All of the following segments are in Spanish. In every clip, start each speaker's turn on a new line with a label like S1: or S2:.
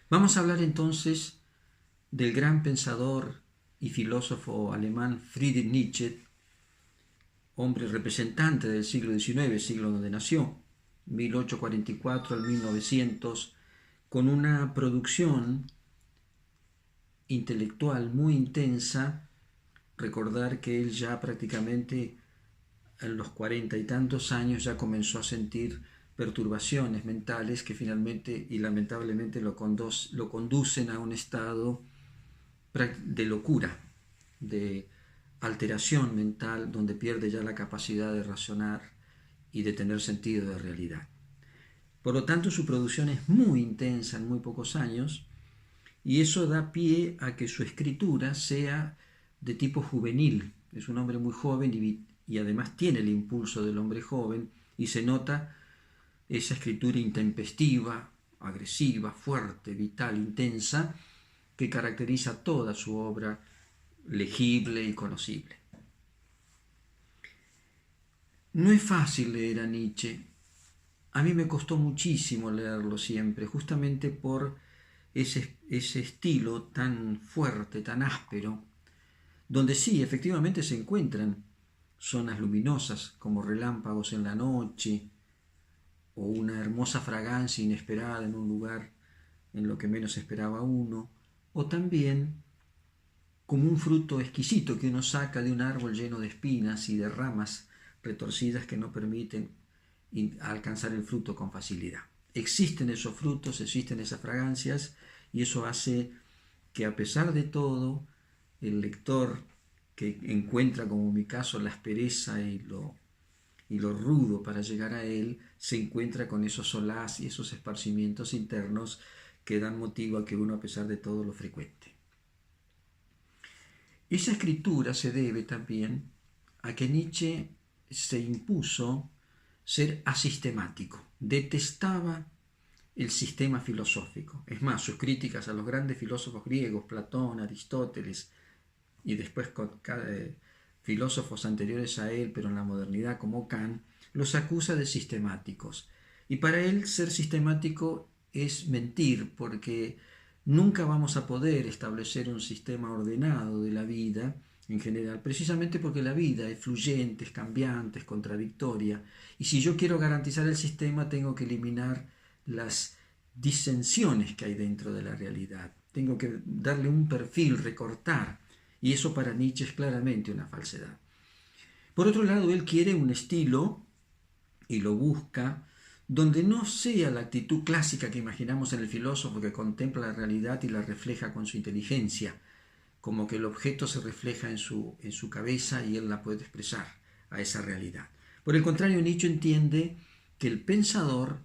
S1: Vamos a hablar entonces del gran pensador y filósofo alemán Friedrich Nietzsche, hombre representante del siglo XIX, siglo donde nació, 1844 al 1900, con una producción intelectual muy intensa. Recordar que él ya prácticamente en los 40 y tantos años ya comenzó a sentir perturbaciones mentales que finalmente y lamentablemente lo conducen a un estado de locura, de alteración mental, donde pierde ya la capacidad de razonar y de tener sentido de realidad. Por lo tanto, su producción es muy intensa en muy pocos años y eso da pie a que su escritura sea de tipo juvenil. Es un hombre muy joven y además tiene el impulso del hombre joven y se nota esa escritura intempestiva, agresiva, fuerte, vital, intensa, que caracteriza toda su obra legible y conocible. No es fácil leer a Nietzsche. A mí me costó muchísimo leerlo siempre, justamente por ese estilo tan fuerte, tan áspero, donde sí, efectivamente se encuentran zonas luminosas como relámpagos en la noche o una hermosa fragancia inesperada en un lugar en lo que menos esperaba uno, o también como un fruto exquisito que uno saca de un árbol lleno de espinas y de ramas retorcidas que no permiten alcanzar el fruto con facilidad. Existen esos frutos, existen esas fragancias y eso hace que a pesar de todo el lector que encuentra, como en mi caso, la aspereza y lo rudo para llegar a él, se encuentra con esos solaz y esos esparcimientos internos que dan motivo a que uno a pesar de todo lo frecuente. Esa escritura se debe también a que Nietzsche se impuso ser asistemático, detestaba el sistema filosófico. Es más, sus críticas a los grandes filósofos griegos, Platón, Aristóteles, y después filósofos anteriores a él, pero en la modernidad como Kant, los acusa de sistemáticos. Y para él ser sistemático es mentir, porque nunca vamos a poder establecer un sistema ordenado de la vida en general, precisamente porque la vida es fluyente, es cambiante, es contradictoria. Y si yo quiero garantizar el sistema, tengo que eliminar las disensiones que hay dentro de la realidad. Tengo que darle un perfil, recortar. Y eso para Nietzsche es claramente una falsedad. Por otro lado, él quiere un estilo, y lo busca, donde no sea la actitud clásica que imaginamos en el filósofo que contempla la realidad y la refleja con su inteligencia, como que el objeto se refleja en su cabeza y él la puede expresar a esa realidad. Por el contrario, Nietzsche entiende que el pensador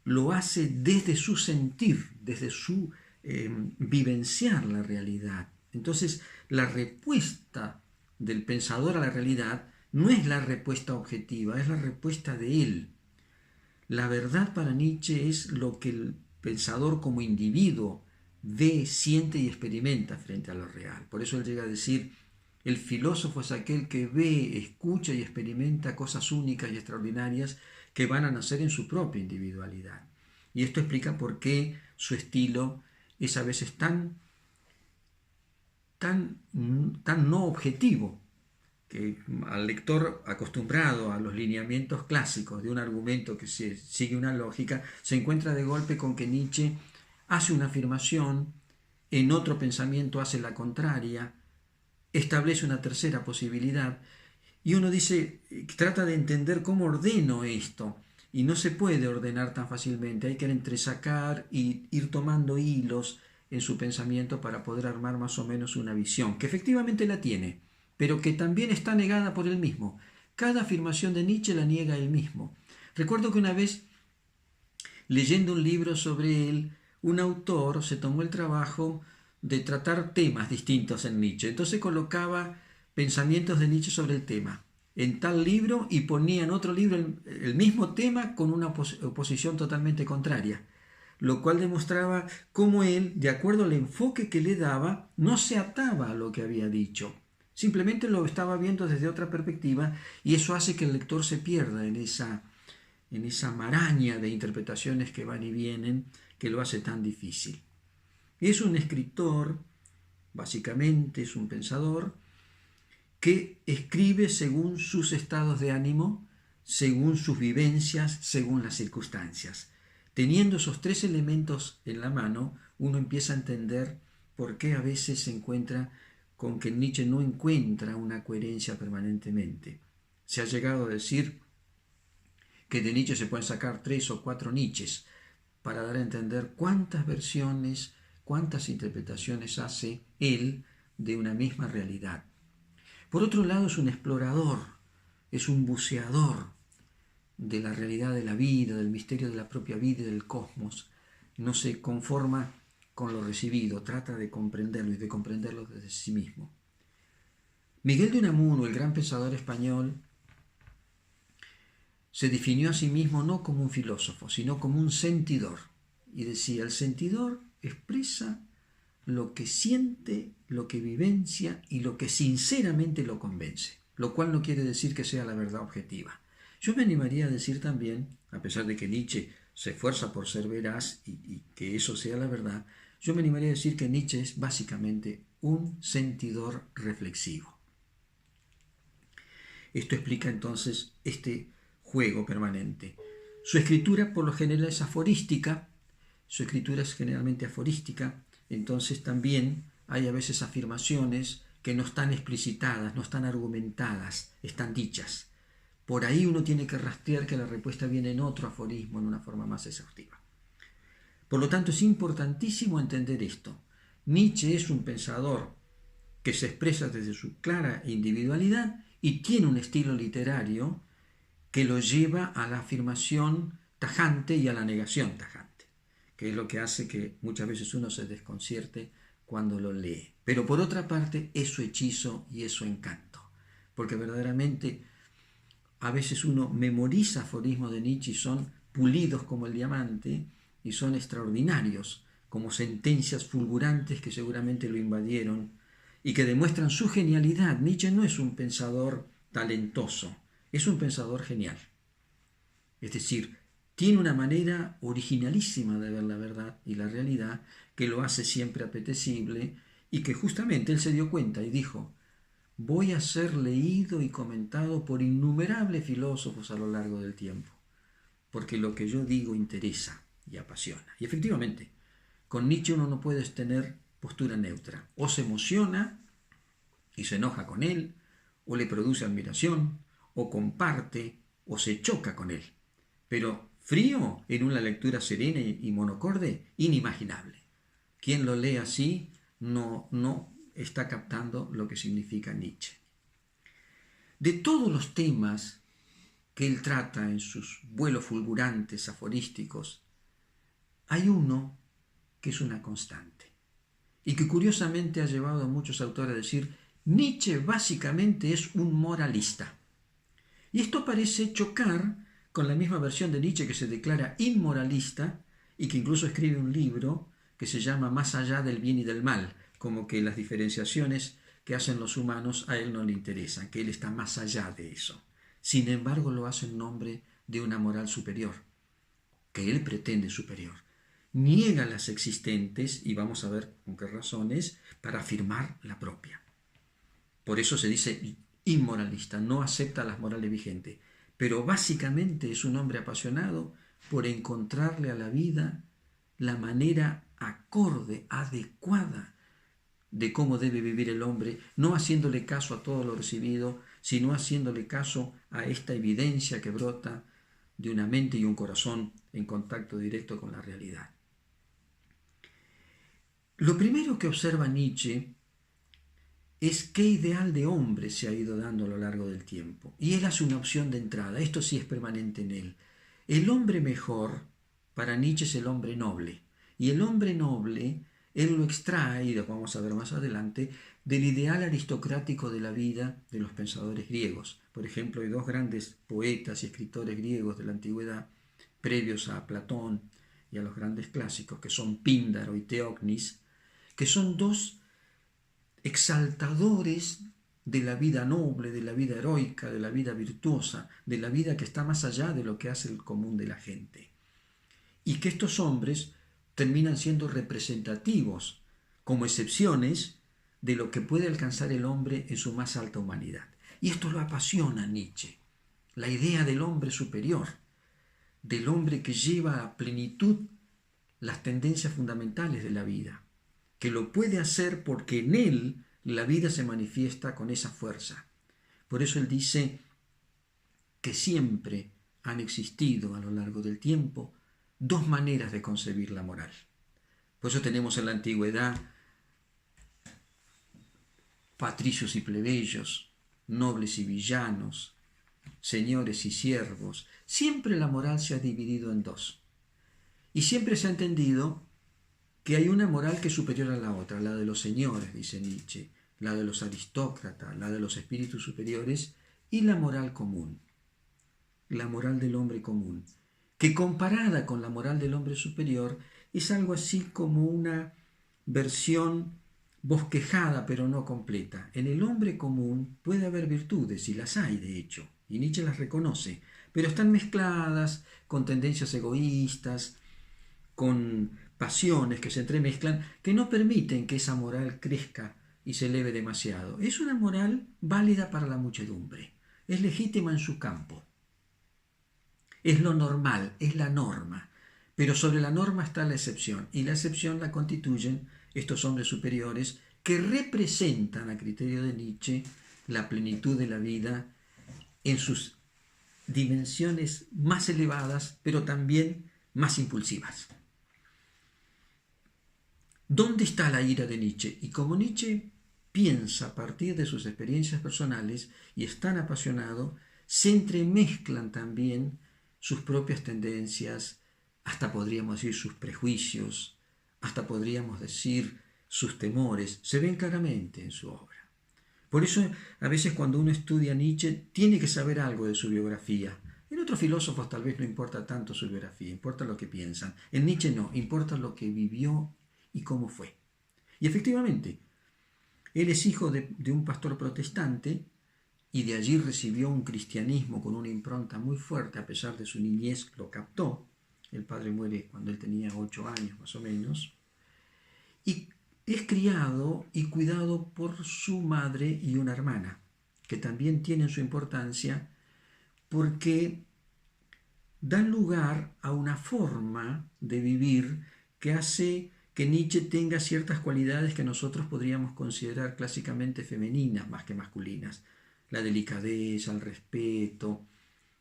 S1: lo hace desde su sentir, desde su vivenciar la realidad. Entonces, la respuesta del pensador a la realidad no es la respuesta objetiva, es la respuesta de él. La verdad para Nietzsche es lo que el pensador como individuo ve, siente y experimenta frente a lo real. Por eso él llega a decir, el filósofo es aquel que ve, escucha y experimenta cosas únicas y extraordinarias que van a nacer en su propia individualidad. Y esto explica por qué su estilo es a veces tan no objetivo, que al lector acostumbrado a los lineamientos clásicos de un argumento que sigue una lógica, se encuentra de golpe con que Nietzsche hace una afirmación, en otro pensamiento hace la contraria, establece una tercera posibilidad, y uno dice, trata de entender cómo ordeno esto, y no se puede ordenar tan fácilmente, hay que entresacar y ir tomando hilos en su pensamiento para poder armar más o menos una visión, que efectivamente la tiene, pero que también está negada por él mismo. Cada afirmación de Nietzsche la niega él mismo. Recuerdo que una vez, leyendo un libro sobre él, un autor se tomó el trabajo de tratar temas distintos en Nietzsche. Entonces colocaba pensamientos de Nietzsche sobre el tema en tal libro y ponía en otro libro el mismo tema con una oposición totalmente contraria, lo cual demostraba cómo él, de acuerdo al enfoque que le daba, no se ataba a lo que había dicho. Simplemente lo estaba viendo desde otra perspectiva y eso hace que el lector se pierda en esa maraña de interpretaciones que van y vienen, que lo hace tan difícil. Es un escritor, básicamente es un pensador, que escribe según sus estados de ánimo, según sus vivencias, según las circunstancias. Teniendo esos tres elementos en la mano, uno empieza a entender por qué a veces se encuentra con que Nietzsche no encuentra una coherencia permanentemente. Se ha llegado a decir que de Nietzsche se pueden sacar 3 o 4 Nietzsches para dar a entender cuántas versiones, cuántas interpretaciones hace él de una misma realidad. Por otro lado, es un explorador, es un buceador de la realidad de la vida, del misterio de la propia vida y del cosmos. No se conforma con lo recibido, trata de comprenderlo y de comprenderlo desde sí mismo. Miguel de Unamuno, el gran pensador español, se definió a sí mismo no como un filósofo, sino como un sentidor. Y decía, el sentidor expresa lo que siente, lo que vivencia y lo que sinceramente lo convence, lo cual no quiere decir que sea la verdad objetiva. Yo me animaría a decir también, a pesar de que Nietzsche se esfuerza por ser veraz y que eso sea la verdad, yo me animaría a decir que Nietzsche es básicamente un sentidor reflexivo. Esto explica entonces este juego permanente. Su escritura por lo general es aforística, su escritura es generalmente aforística, entonces también hay a veces afirmaciones que no están explicitadas, no están argumentadas, están dichas. Por ahí uno tiene que rastrear que la respuesta viene en otro aforismo, en una forma más exhaustiva. Por lo tanto, es importantísimo entender esto. Nietzsche es un pensador que se expresa desde su clara individualidad y tiene un estilo literario que lo lleva a la afirmación tajante y a la negación tajante, que es lo que hace que muchas veces uno se desconcierte cuando lo lee. Pero por otra parte es su hechizo y es su encanto, porque verdaderamente a veces uno memoriza aforismos de Nietzsche y son pulidos como el diamante y son extraordinarios, como sentencias fulgurantes que seguramente lo invadieron y que demuestran su genialidad. Nietzsche no es un pensador talentoso, es un pensador genial. Es decir, tiene una manera originalísima de ver la verdad y la realidad que lo hace siempre apetecible y que justamente él se dio cuenta y dijo, voy a ser leído y comentado por innumerables filósofos a lo largo del tiempo, porque lo que yo digo interesa y apasiona. Y efectivamente, con Nietzsche uno no puede tener postura neutra. O se emociona y se enoja con él, o le produce admiración, o comparte, o se choca con él. Pero frío en una lectura serena y monocorde, inimaginable. Quien lo lee así no está captando lo que significa Nietzsche. De todos los temas que él trata en sus vuelos fulgurantes, aforísticos, hay uno que es una constante y que curiosamente ha llevado a muchos autores a decir Nietzsche básicamente es un moralista. Y esto parece chocar con la misma versión de Nietzsche que se declara inmoralista y que incluso escribe un libro que se llama Más allá del bien y del mal, como que las diferenciaciones que hacen los humanos a él no le interesan, que él está más allá de eso. Sin embargo, lo hace en nombre de una moral superior, que él pretende superior. Niega las existentes, y vamos a ver con qué razones, para afirmar la propia. Por eso se dice inmoralista, no acepta las morales vigentes, pero básicamente es un hombre apasionado por encontrarle a la vida la manera acorde, adecuada de cómo debe vivir el hombre, no haciéndole caso a todo lo recibido, sino haciéndole caso a esta evidencia que brota de una mente y un corazón en contacto directo con la realidad. Lo primero que observa Nietzsche es qué ideal de hombre se ha ido dando a lo largo del tiempo. Y él hace una opción de entrada, esto sí es permanente en él. El hombre mejor, para Nietzsche, es el hombre noble. Y el hombre noble, él lo extrae, y lo vamos a ver más adelante, del ideal aristocrático de la vida de los pensadores griegos. Por ejemplo, hay dos grandes poetas y escritores griegos de la antigüedad, previos a Platón y a los grandes clásicos, que son Píndaro y Teognis, que son dos exaltadores de la vida noble, de la vida heroica, de la vida virtuosa, de la vida que está más allá de lo que hace el común de la gente. Y que estos hombres, terminan siendo representativos, como excepciones, de lo que puede alcanzar el hombre en su más alta humanidad. Y esto lo apasiona a Nietzsche, la idea del hombre superior, del hombre que lleva a plenitud las tendencias fundamentales de la vida, que lo puede hacer porque en él la vida se manifiesta con esa fuerza. Por eso él dice que siempre han existido a lo largo del tiempo dos maneras de concebir la moral. Por eso tenemos en la antigüedad patricios y plebeyos, nobles y villanos, señores y siervos. Siempre la moral se ha dividido en dos. Y siempre se ha entendido que hay una moral que es superior a la otra, la de los señores, dice Nietzsche, la de los aristócratas, la de los espíritus superiores, y la moral común, la moral del hombre común, que comparada con la moral del hombre superior es algo así como una versión bosquejada pero no completa. En el hombre común puede haber virtudes, y las hay de hecho, y Nietzsche las reconoce, pero están mezcladas con tendencias egoístas, con pasiones que se entremezclan, que no permiten que esa moral crezca y se eleve demasiado. Es una moral válida para la muchedumbre, es legítima en su campo, es lo normal, es la norma, pero sobre la norma está la excepción, y la excepción la constituyen estos hombres superiores que representan, a criterio de Nietzsche, la plenitud de la vida en sus dimensiones más elevadas, pero también más impulsivas. ¿Dónde está la ira de Nietzsche? Y como Nietzsche piensa a partir de sus experiencias personales y es tan apasionado, se entremezclan también sus propias tendencias, hasta podríamos decir sus prejuicios, hasta podríamos decir sus temores, se ven claramente en su obra. Por eso a veces cuando uno estudia a Nietzsche tiene que saber algo de su biografía. En otros filósofos tal vez no importa tanto su biografía, importa lo que piensan. En Nietzsche no, importa lo que vivió y cómo fue. Y efectivamente, él es hijo de un pastor protestante y de allí recibió un cristianismo con una impronta muy fuerte, a pesar de su niñez lo captó. El padre muere cuando él tenía 8 años más o menos. Y es criado y cuidado por su madre y una hermana, que también tienen su importancia porque dan lugar a una forma de vivir que hace que Nietzsche tenga ciertas cualidades que nosotros podríamos considerar clásicamente femeninas más que masculinas. La delicadeza, el respeto,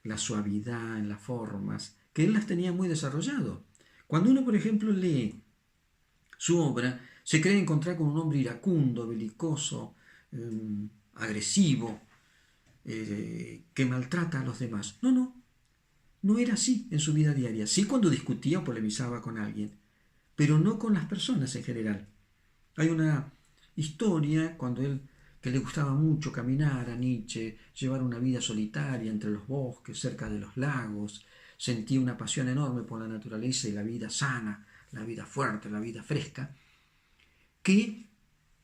S1: la suavidad en las formas, que él las tenía muy desarrollado. Cuando uno, por ejemplo, lee su obra, se cree encontrar con un hombre iracundo, belicoso, agresivo, que maltrata a los demás. No era así en su vida diaria. Sí cuando discutía o polemizaba con alguien, pero no con las personas en general. Hay una historia que le gustaba mucho caminar a Nietzsche, llevar una vida solitaria entre los bosques, cerca de los lagos, sentía una pasión enorme por la naturaleza y la vida sana, la vida fuerte, la vida fresca, que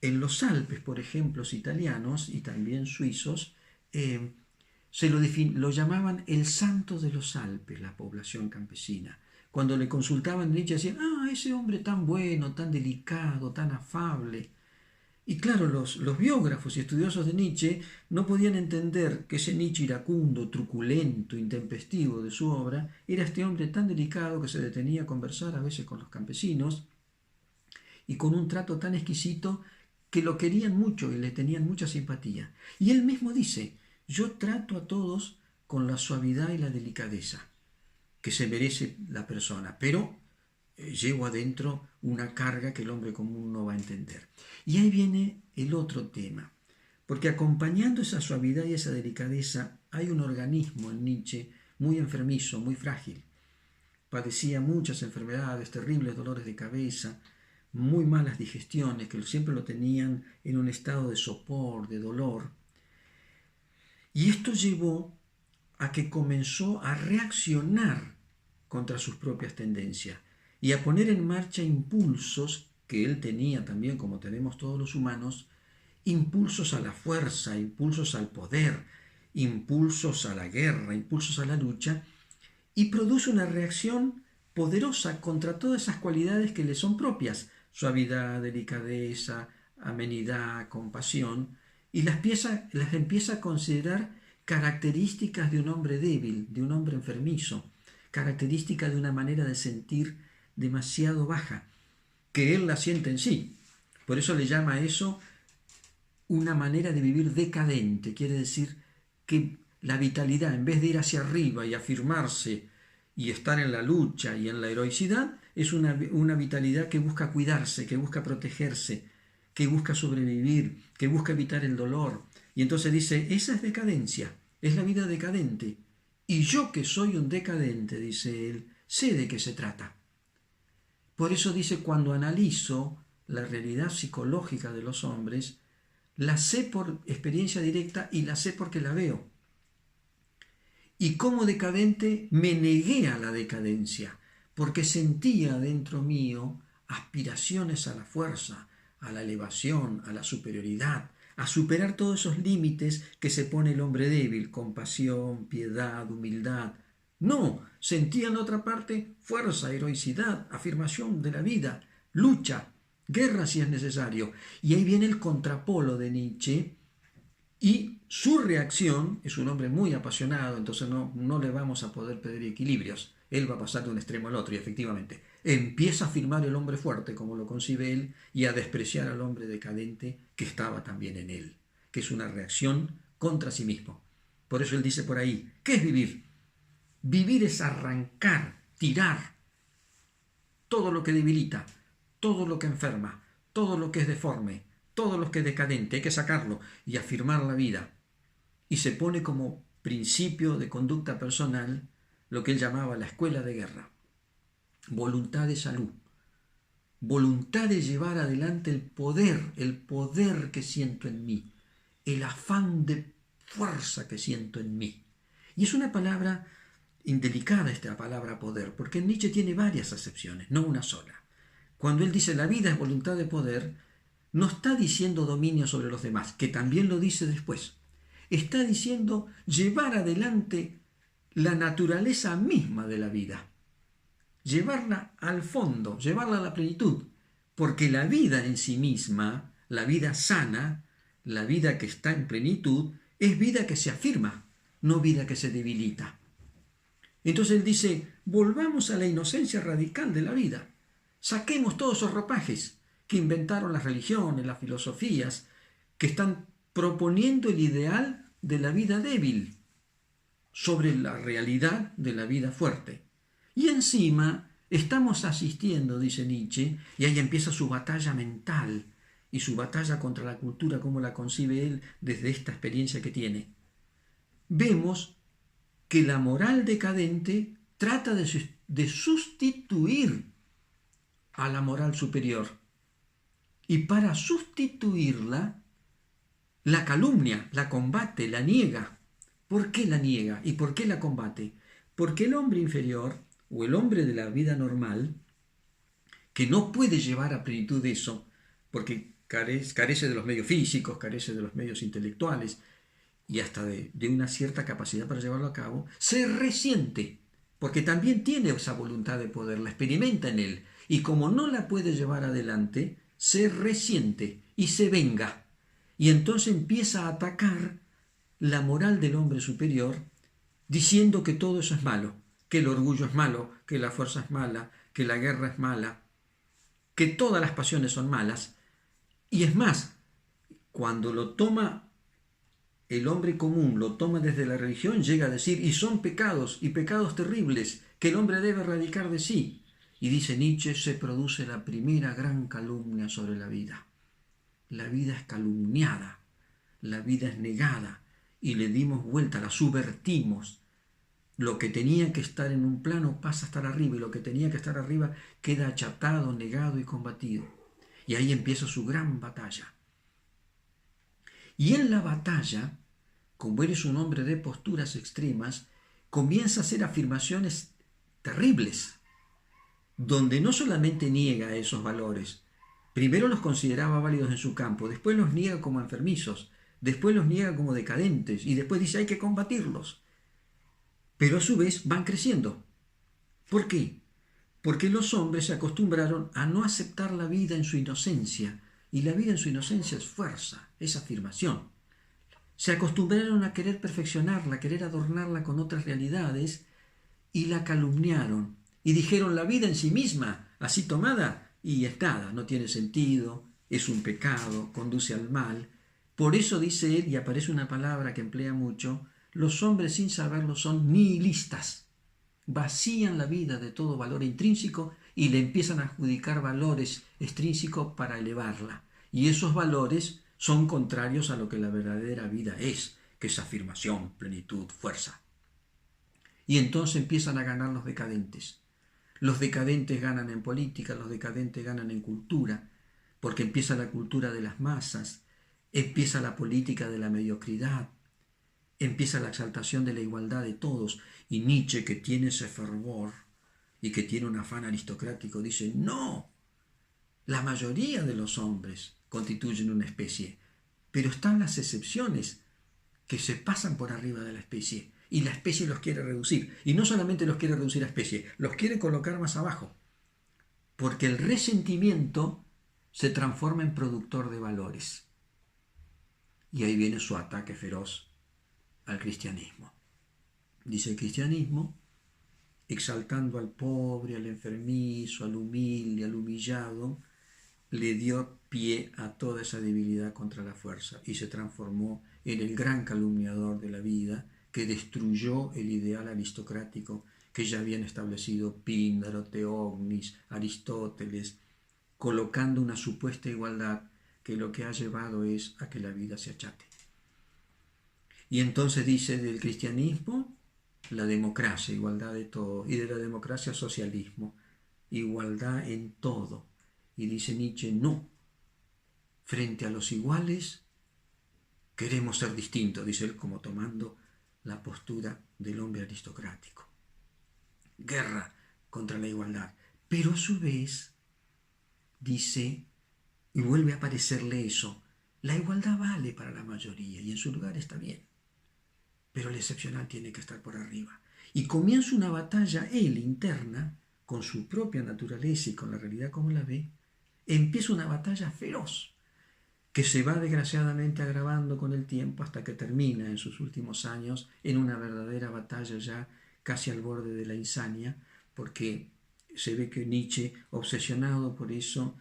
S1: en los Alpes, por ejemplo, italianos y también suizos, lo llamaban el santo de los Alpes, la población campesina. Cuando le consultaban, Nietzsche decían, ese hombre tan bueno, tan delicado, tan afable. Y claro, los biógrafos y estudiosos de Nietzsche no podían entender que ese Nietzsche iracundo, truculento, intempestivo de su obra, era este hombre tan delicado que se detenía a conversar a veces con los campesinos y con un trato tan exquisito que lo querían mucho y le tenían mucha simpatía. Y él mismo dice, yo trato a todos con la suavidad y la delicadeza que se merece la persona, pero llevo adentro una carga que el hombre común no va a entender. Y ahí viene el otro tema, porque acompañando esa suavidad y esa delicadeza hay un organismo en Nietzsche muy enfermizo, muy frágil. Padecía muchas enfermedades, terribles dolores de cabeza, muy malas digestiones, que siempre lo tenían en un estado de sopor, de dolor. Y esto llevó a que comenzó a reaccionar contra sus propias tendencias y a poner en marcha impulsos que él tenía también, como tenemos todos los humanos, impulsos a la fuerza, impulsos al poder, impulsos a la guerra, impulsos a la lucha, y produce una reacción poderosa contra todas esas cualidades que le son propias, suavidad, delicadeza, amenidad, compasión, y las empieza a considerar características de un hombre débil, de un hombre enfermizo, características de una manera de sentir demasiado baja, que él la siente en sí. Por eso le llama a eso una manera de vivir decadente, quiere decir que la vitalidad, en vez de ir hacia arriba y afirmarse y estar en la lucha y en la heroicidad, es una vitalidad que busca cuidarse, que busca protegerse, que busca sobrevivir, que busca evitar el dolor. Y entonces dice, esa es decadencia, es la vida decadente. Y yo que soy un decadente, dice él, sé de qué se trata. Por eso dice, cuando analizo la realidad psicológica de los hombres, la sé por experiencia directa y la sé porque la veo. Y como decadente me negué a la decadencia, porque sentía dentro mío aspiraciones a la fuerza, a la elevación, a la superioridad, a superar todos esos límites que se pone el hombre débil, compasión, piedad, humildad. No, sentía en otra parte fuerza, heroicidad, afirmación de la vida, lucha, guerra si es necesario. Y ahí viene el contrapolo de Nietzsche, y su reacción, es un hombre muy apasionado, entonces no le vamos a poder pedir equilibrios. Él va a pasar de un extremo al otro y efectivamente empieza a afirmar el hombre fuerte como lo concibe él y a despreciar al hombre decadente que estaba también en él, que es una reacción contra sí mismo. Por eso él dice por ahí, ¿qué es vivir? Vivir es arrancar, tirar todo lo que debilita, todo lo que enferma, todo lo que es deforme, todo lo que es decadente, hay que sacarlo y afirmar la vida. Y se pone como principio de conducta personal lo que él llamaba la escuela de guerra. Voluntad de salud, voluntad de llevar adelante el poder que siento en mí, el afán de fuerza que siento en mí. Y es una palabra indelicada esta palabra poder, porque Nietzsche tiene varias acepciones, no una sola. Cuando él dice la vida es voluntad de poder, no está diciendo dominio sobre los demás, que también lo dice después. Está diciendo llevar adelante la naturaleza misma de la vida, llevarla al fondo, llevarla a la plenitud, porque la vida en sí misma, la vida sana, la vida que está en plenitud, es vida que se afirma, no vida que se debilita. Entonces él dice, volvamos a la inocencia radical de la vida, saquemos todos esos ropajes que inventaron las religiones, las filosofías, que están proponiendo el ideal de la vida débil sobre la realidad de la vida fuerte. Y encima estamos asistiendo, dice Nietzsche, y ahí empieza su batalla mental y su batalla contra la cultura, como la concibe él desde esta experiencia que tiene. Vemos que la moral decadente trata de sustituir a la moral superior. Y para sustituirla, la calumnia, la combate, la niega. ¿Por qué la niega y por qué la combate? Porque el hombre inferior, o el hombre de la vida normal, que no puede llevar a plenitud eso, porque carece de los medios físicos, carece de los medios intelectuales y hasta de una cierta capacidad para llevarlo a cabo, se resiente, porque también tiene esa voluntad de poder, la experimenta en él, y como no la puede llevar adelante, se resiente y se venga, y entonces empieza a atacar la moral del hombre superior, diciendo que todo eso es malo, que el orgullo es malo, que la fuerza es mala, que la guerra es mala, que todas las pasiones son malas. Y es más, cuando lo toma el hombre común, lo toma desde la religión, llega a decir, y son pecados, y pecados terribles, que el hombre debe erradicar de sí. Y dice Nietzsche, se produce la primera gran calumnia sobre la vida. La vida es calumniada, la vida es negada, y le dimos vuelta, la subvertimos. Lo que tenía que estar en un plano pasa a estar arriba, y lo que tenía que estar arriba queda achatado, negado y combatido. Y ahí empieza su gran batalla. Y en la batalla, como eres un hombre de posturas extremas, comienza a hacer afirmaciones terribles, donde no solamente niega esos valores, primero los consideraba válidos en su campo, después los niega como enfermizos, después los niega como decadentes, y después dice hay que combatirlos. Pero a su vez van creciendo. ¿Por qué? porque los hombres se acostumbraron a no aceptar la vida en su inocencia, y la vida en su inocencia es fuerza, es afirmación. Se acostumbraron a querer perfeccionarla, a querer adornarla con otras realidades, y la calumniaron, y dijeron la vida en sí misma, así tomada, y es nada, no tiene sentido, es un pecado, conduce al mal. Por eso dice él, y aparece una palabra que emplea mucho, los hombres sin saberlo son nihilistas. Vacían la vida de todo valor intrínseco y le empiezan a adjudicar valores extrínsecos para elevarla. Y esos valores son contrarios a lo que la verdadera vida es, que es afirmación, plenitud, fuerza. Y entonces empiezan a ganar los decadentes. Los decadentes ganan en política, los decadentes ganan en cultura, porque empieza la cultura de las masas, empieza la política de la mediocridad, empieza la exaltación de la igualdad de todos. Y Nietzsche, que tiene ese fervor y que tiene un afán aristocrático, dice, no, la mayoría de los hombres constituyen una especie, pero están las excepciones que se pasan por arriba de la especie, y la especie los quiere reducir. Y no solamente los quiere reducir a especie, los quiere colocar más abajo, porque el resentimiento se transforma en productor de valores. Y ahí viene su ataque feroz al cristianismo. Dice, el cristianismo, exaltando al pobre, al enfermizo, al humilde, al humillado, le dio pie a toda esa debilidad contra la fuerza y se transformó en el gran calumniador de la vida, que destruyó el ideal aristocrático que ya habían establecido Píndaro, Teognis, Aristóteles, colocando una supuesta igualdad que lo que ha llevado es a que la vida se achate. Y entonces dice del cristianismo la democracia, igualdad de todo, y de la democracia socialismo, igualdad en todo. Y dice Nietzsche, no, frente a los iguales queremos ser distintos, dice él, como tomando la postura del hombre aristocrático. Guerra contra la igualdad. Pero a su vez, dice, y vuelve a aparecerle eso, la igualdad vale para la mayoría y en su lugar está bien, pero el excepcional tiene que estar por arriba. Y comienza una batalla él interna, con su propia naturaleza y con la realidad como la ve, empieza una batalla feroz, que se va desgraciadamente agravando con el tiempo hasta que termina en sus últimos años en una verdadera batalla ya casi al borde de la insania, porque se ve que Nietzsche, obsesionado por eso,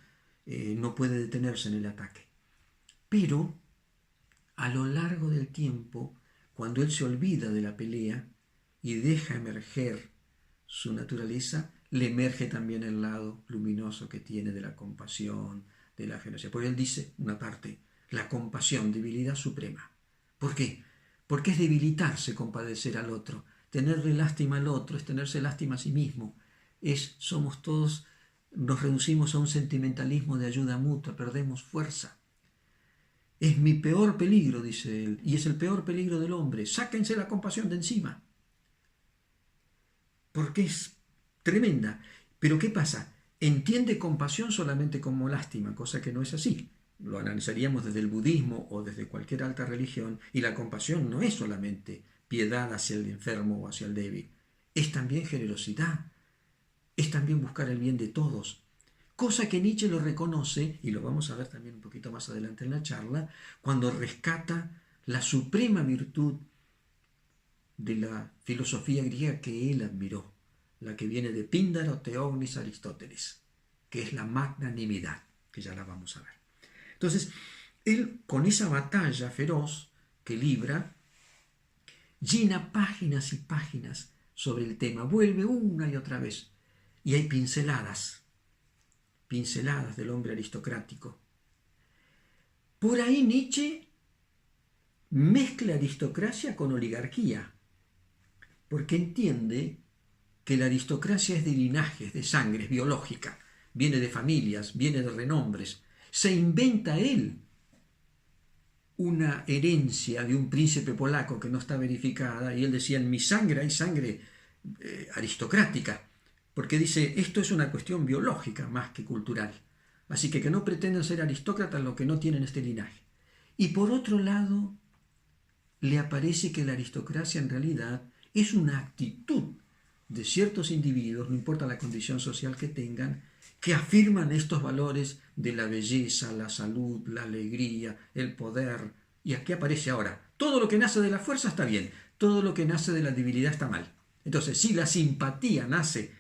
S1: no puede detenerse en el ataque. Pero a lo largo del tiempo, cuando él se olvida de la pelea y deja emerger su naturaleza, le emerge también el lado luminoso que tiene de la compasión, de la generosidad. Porque él dice, una parte, la compasión, debilidad suprema. ¿Por qué? Porque es debilitarse compadecer al otro. Tenerle lástima al otro es tenerse lástima a sí mismo. Somos todos, nos reducimos a un sentimentalismo de ayuda mutua, perdemos fuerza. Es mi peor peligro, dice él, y es el peor peligro del hombre. Sáquense la compasión de encima. Porque es tremenda. Pero ¿qué pasa? Entiende compasión solamente como lástima, cosa que no es así. Lo analizaríamos desde el budismo o desde cualquier alta religión, y la compasión no es solamente piedad hacia el enfermo o hacia el débil. Es también generosidad. Es también buscar el bien de todos. Cosa que Nietzsche lo reconoce, y lo vamos a ver también un poquito más adelante en la charla, cuando rescata la suprema virtud de la filosofía griega que él admiró, la que viene de Píndaro, Teognis, Aristóteles, que es la magnanimidad, que ya la vamos a ver. Entonces, él con esa batalla feroz que libra, llena páginas y páginas sobre el tema, vuelve una y otra vez, y hay pinceladas del hombre aristocrático. Por ahí Nietzsche mezcla aristocracia con oligarquía, porque entiende que la aristocracia es de linajes, de sangre, es biológica, viene de familias, viene de renombres. Se inventa él una herencia de un príncipe polaco que no está verificada, y él decía, en mi sangre hay sangre aristocrática, porque dice, esto es una cuestión biológica más que cultural. Así que no pretenden ser aristócratas los que no tienen este linaje. Y por otro lado, le aparece que la aristocracia en realidad es una actitud de ciertos individuos, no importa la condición social que tengan, que afirman estos valores de la belleza, la salud, la alegría, el poder. Y aquí aparece ahora, todo lo que nace de la fuerza está bien, todo lo que nace de la debilidad está mal. Entonces, si la simpatía nace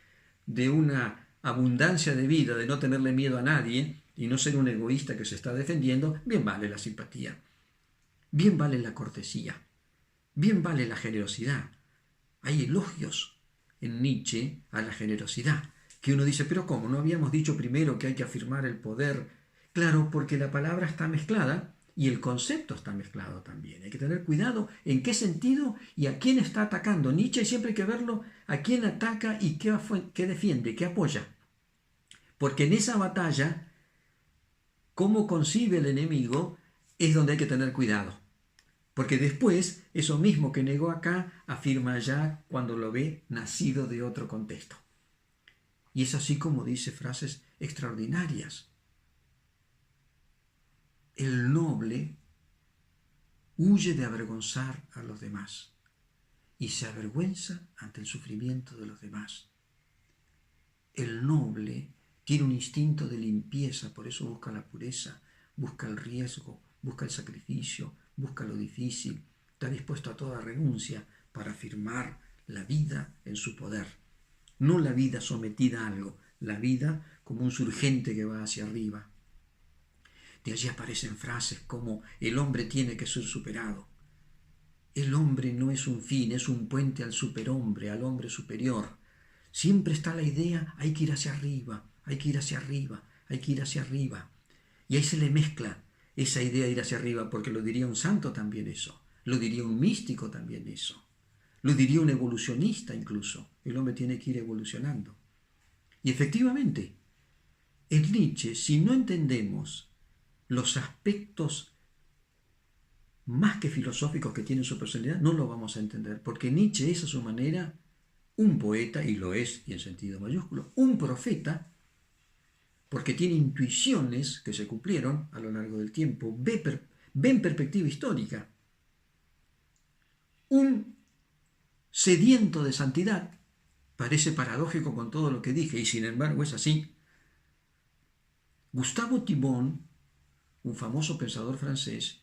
S1: de una abundancia de vida, de no tenerle miedo a nadie y no ser un egoísta que se está defendiendo, bien vale la simpatía, bien vale la cortesía, bien vale la generosidad. Hay elogios en Nietzsche a la generosidad, que uno dice, pero ¿cómo? ¿No habíamos dicho primero que hay que afirmar el poder? Claro, porque la palabra está mezclada y el concepto está mezclado también. Hay que tener cuidado en qué sentido y a quién está atacando. Nietzsche siempre hay que verlo a quién ataca y qué defiende, qué apoya. Porque en esa batalla, cómo concibe el enemigo, es donde hay que tener cuidado. Porque después, eso mismo que negó acá, afirma allá cuando lo ve nacido de otro contexto. Y es así como dice frases extraordinarias. El noble huye de avergonzar a los demás y se avergüenza ante el sufrimiento de los demás. El noble tiene un instinto de limpieza, por eso busca la pureza, busca el riesgo, busca el sacrificio, busca lo difícil, está dispuesto a toda renuncia para afirmar la vida en su poder. No la vida sometida a algo, la vida como un surgente que va hacia arriba. De allí aparecen frases como el hombre tiene que ser superado. El hombre no es un fin, es un puente al superhombre, al hombre superior. Siempre está la idea, hay que ir hacia arriba, hay que ir hacia arriba, hay que ir hacia arriba. Y ahí se le mezcla esa idea de ir hacia arriba, porque lo diría un santo también eso, lo diría un místico también eso, lo diría un evolucionista incluso. El hombre tiene que ir evolucionando. Y efectivamente, en Nietzsche, si no entendemos los aspectos más que filosóficos que tiene su personalidad, no lo vamos a entender, porque Nietzsche es a su manera un poeta, y lo es, y en sentido mayúsculo, un profeta, porque tiene intuiciones que se cumplieron a lo largo del tiempo, ve en perspectiva histórica. Un sediento de santidad, parece paradójico con todo lo que dije, y sin embargo es así. Gustavo Thibon, un famoso pensador francés,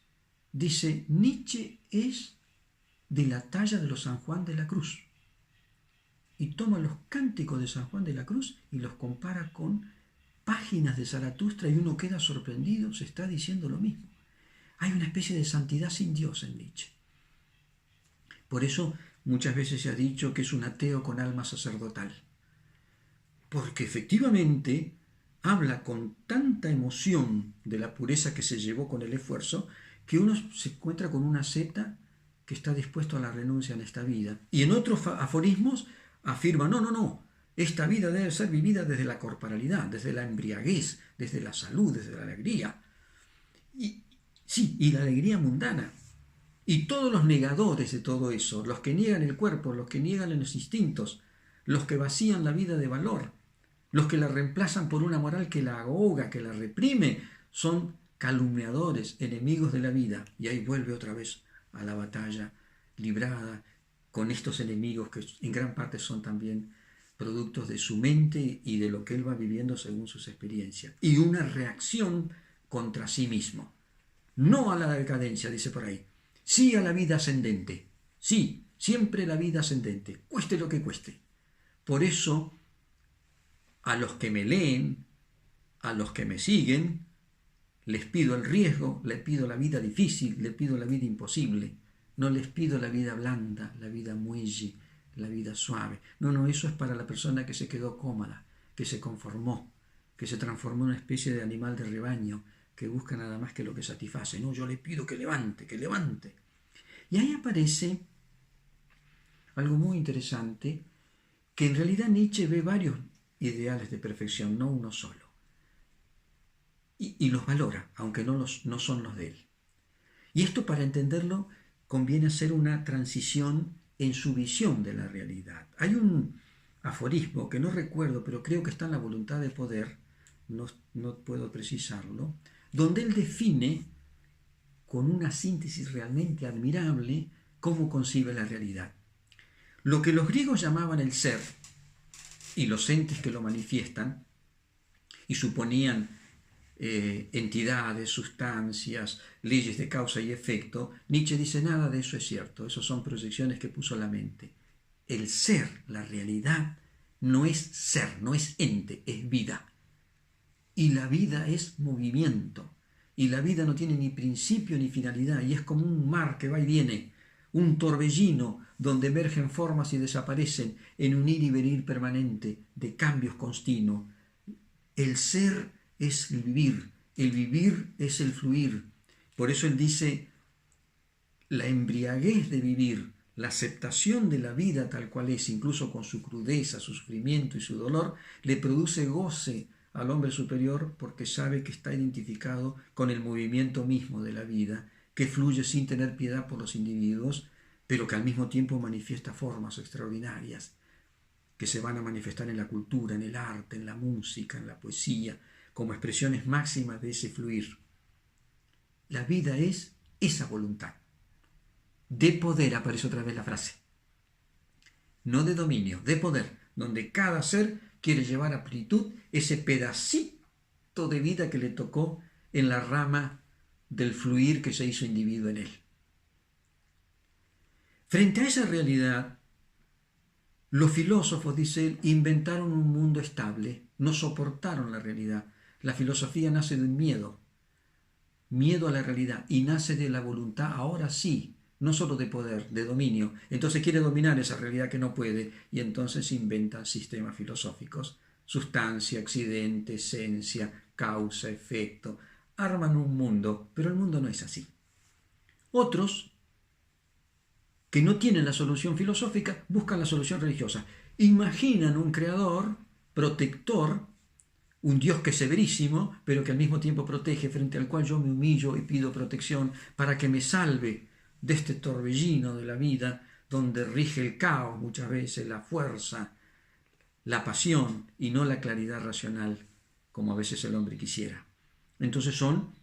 S1: dice, Nietzsche es de la talla de los San Juan de la Cruz. Y toma los cánticos de San Juan de la Cruz y los compara con páginas de Zaratustra y uno queda sorprendido, se está diciendo lo mismo. Hay una especie de santidad sin Dios en Nietzsche. Por eso muchas veces se ha dicho que es un ateo con alma sacerdotal. Porque efectivamente habla con tanta emoción de la pureza que se llevó con el esfuerzo que uno se encuentra con una asceta que está dispuesto a la renuncia en esta vida. Y en otros aforismos afirma, no, esta vida debe ser vivida desde la corporalidad, desde la embriaguez, desde la salud, desde la alegría. Y la alegría mundana. Y todos los negadores de todo eso, los que niegan el cuerpo, los que niegan los instintos, los que vacían la vida de valor, los que la reemplazan por una moral que la ahoga, que la reprime, son calumniadores, enemigos de la vida. Y ahí vuelve otra vez a la batalla librada con estos enemigos que en gran parte son también productos de su mente y de lo que él va viviendo según sus experiencias. Y una reacción contra sí mismo. No a la decadencia, dice por ahí. Sí a la vida ascendente. Sí, siempre la vida ascendente, cueste lo que cueste. Por eso, a los que me leen, a los que me siguen, les pido el riesgo, les pido la vida difícil, les pido la vida imposible. No les pido la vida blanda, la vida muelle, la vida suave. No, eso es para la persona que se quedó cómoda, que se conformó, que se transformó en una especie de animal de rebaño, que busca nada más que lo que satisface. No, yo le pido que levante, que levante. Y ahí aparece algo muy interesante, que en realidad Nietzsche ve varios ideales de perfección, no uno solo. Y los valora, aunque no son los de él. Y esto, para entenderlo, conviene hacer una transición en su visión de la realidad. Hay un aforismo que no recuerdo, pero creo que está en La voluntad de poder, no puedo precisarlo, donde él define con una síntesis realmente admirable cómo concibe la realidad. Lo que los griegos llamaban el ser y los entes que lo manifiestan y suponían entidades, sustancias, leyes de causa y efecto, Nietzsche dice nada de eso es cierto, eso son proyecciones que puso la mente. El ser, la realidad, no es ser, no es ente, es vida. Y la vida es movimiento. Y la vida no tiene ni principio ni finalidad, y es como un mar que va y viene, un torbellino donde emergen formas y desaparecen en un ir y venir permanente de cambios continuos. El ser es el vivir es el fluir. Por eso él dice, la embriaguez de vivir, la aceptación de la vida tal cual es, incluso con su crudeza, su sufrimiento y su dolor, le produce goce al hombre superior porque sabe que está identificado con el movimiento mismo de la vida, que fluye sin tener piedad por los individuos, pero que al mismo tiempo manifiesta formas extraordinarias que se van a manifestar en la cultura, en el arte, en la música, en la poesía, como expresiones máximas de ese fluir. La vida es esa voluntad. De poder, aparece otra vez la frase. No de dominio, de poder, donde cada ser quiere llevar a plenitud ese pedacito de vida que le tocó en la rama del fluir que se hizo individuo en él. Frente a esa realidad, los filósofos, dice él, inventaron un mundo estable, no soportaron la realidad. La filosofía nace de un miedo a la realidad, y nace de la voluntad, ahora sí, no solo de poder, de dominio. Entonces quiere dominar esa realidad que no puede, y entonces inventa sistemas filosóficos, sustancia, accidente, esencia, causa, efecto. Arman un mundo, pero el mundo no es así. Otros, que no tienen la solución filosófica, buscan la solución religiosa. Imaginan un creador, protector, un Dios que es severísimo, pero que al mismo tiempo protege, frente al cual yo me humillo y pido protección para que me salve de este torbellino de la vida, donde rige el caos muchas veces, la fuerza, la pasión y no la claridad racional, como a veces el hombre quisiera. Entonces son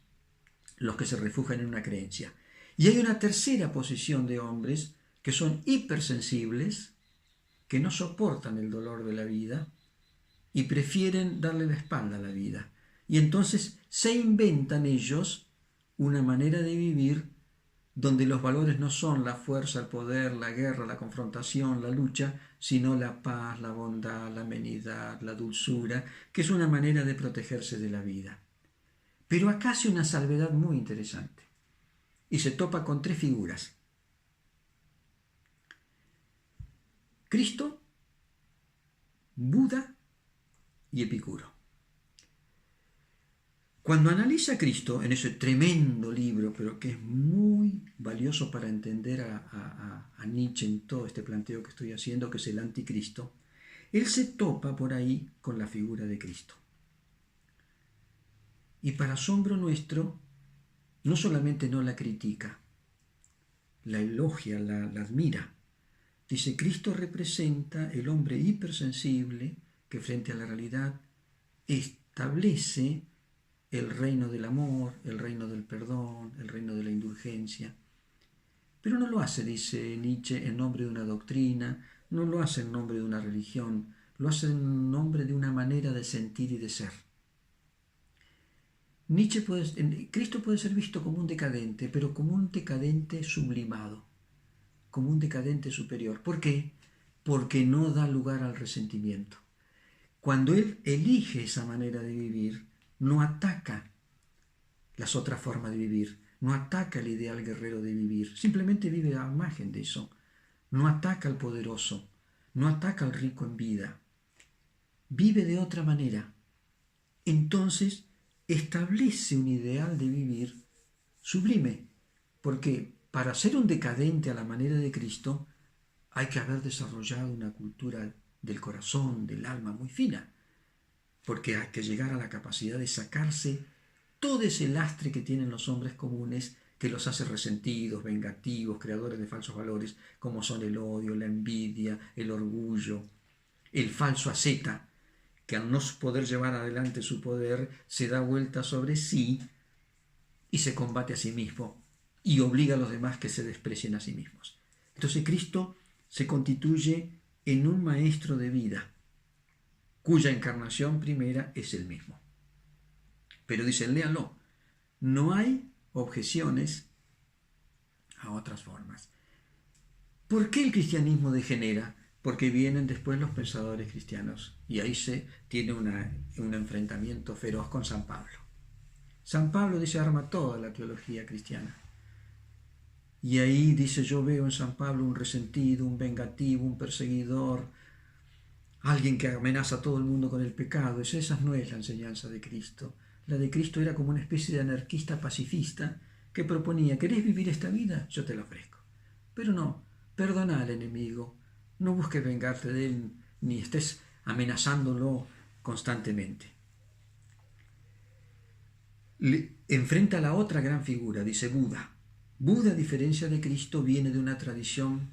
S1: los que se refugian en una creencia. Y hay una tercera posición de hombres que son hipersensibles, que no soportan el dolor de la vida y prefieren darle la espalda a la vida. Y entonces se inventan ellos una manera de vivir donde los valores no son la fuerza, el poder, la guerra, la confrontación, la lucha, sino la paz, la bondad, la amenidad, la dulzura, que es una manera de protegerse de la vida. Pero acá hace una salvedad muy interesante y se topa con tres figuras. Cristo, Buda y Epicuro. Cuando analiza a Cristo en ese tremendo libro, pero que es muy valioso para entender a Nietzsche en todo este planteo que estoy haciendo, que es el anticristo, él se topa por ahí con la figura de Cristo. Y para asombro nuestro, no solamente no la critica, la elogia, la admira. Dice, Cristo representa el hombre hipersensible que frente a la realidad establece el reino del amor, el reino del perdón, el reino de la indulgencia. Pero no lo hace, dice Nietzsche, en nombre de una doctrina, no lo hace en nombre de una religión, lo hace en nombre de una manera de sentir y de ser. Cristo puede ser visto como un decadente, pero como un decadente sublimado, como un decadente superior. ¿Por qué? Porque no da lugar al resentimiento. Cuando él elige esa manera de vivir, no ataca las otras formas de vivir, no ataca el ideal guerrero de vivir, simplemente vive a imagen de eso. No ataca al poderoso, no ataca al rico en vida, vive de otra manera. Entonces establece un ideal de vivir sublime, porque para ser un decadente a la manera de Cristo hay que haber desarrollado una cultura del corazón, del alma muy fina, porque hay que llegar a la capacidad de sacarse todo ese lastre que tienen los hombres comunes que los hace resentidos, vengativos, creadores de falsos valores, como son el odio, la envidia, el orgullo, el falso asceta, que al no poder llevar adelante su poder se da vuelta sobre sí y se combate a sí mismo y obliga a los demás que se desprecien a sí mismos. Entonces Cristo se constituye en un maestro de vida, cuya encarnación primera es el mismo. Pero dicen, léanlo, no hay objeciones a otras formas. ¿Por qué el cristianismo degenera? Porque vienen después los pensadores cristianos y ahí se tiene un enfrentamiento feroz con San Pablo. San Pablo dice, arma toda la teología cristiana. Y ahí dice, yo veo en San Pablo un resentido, un vengativo, un perseguidor, alguien que amenaza a todo el mundo con el pecado. Esa no es la enseñanza de Cristo. La de Cristo era como una especie de anarquista pacifista que proponía, ¿querés vivir esta vida? Yo te la ofrezco. Pero no, perdona al enemigo, no busques vengarte de él, ni estés amenazándolo constantemente. Enfrenta a la otra gran figura, dice Buda. Buda, a diferencia de Cristo, viene de una tradición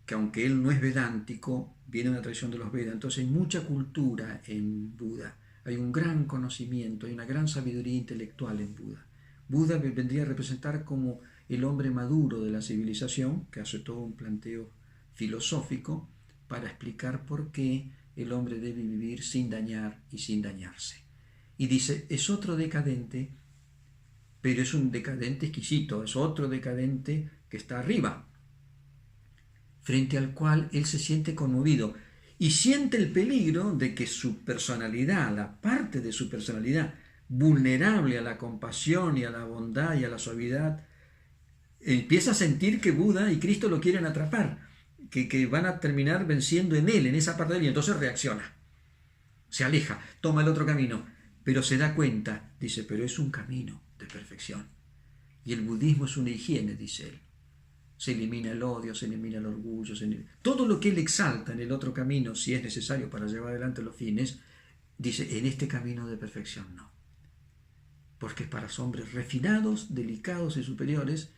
S1: que, aunque él no es vedántico, viene de una tradición de los Vedas. Entonces hay mucha cultura en Buda, hay un gran conocimiento, hay una gran sabiduría intelectual en Buda. Buda vendría a representar como el hombre maduro de la civilización, que hace todo un planteo filosófico para explicar por qué el hombre debe vivir sin dañar y sin dañarse. Y dice, es otro decadente, pero es un decadente exquisito, es otro decadente que está arriba, frente al cual él se siente conmovido y siente el peligro de que su personalidad, la parte de su personalidad vulnerable a la compasión y a la bondad y a la suavidad, empieza a sentir que Buda y Cristo lo quieren atrapar, que van a terminar venciendo en él, en esa parte de él, y entonces reacciona, se aleja, toma el otro camino, pero se da cuenta, dice, pero es un camino de perfección, y el budismo es una higiene, dice él. Se elimina el odio, se elimina el orgullo, todo lo que él exalta en el otro camino, si es necesario para llevar adelante los fines, dice, en este camino de perfección no. Porque es para hombres refinados, delicados y superiores,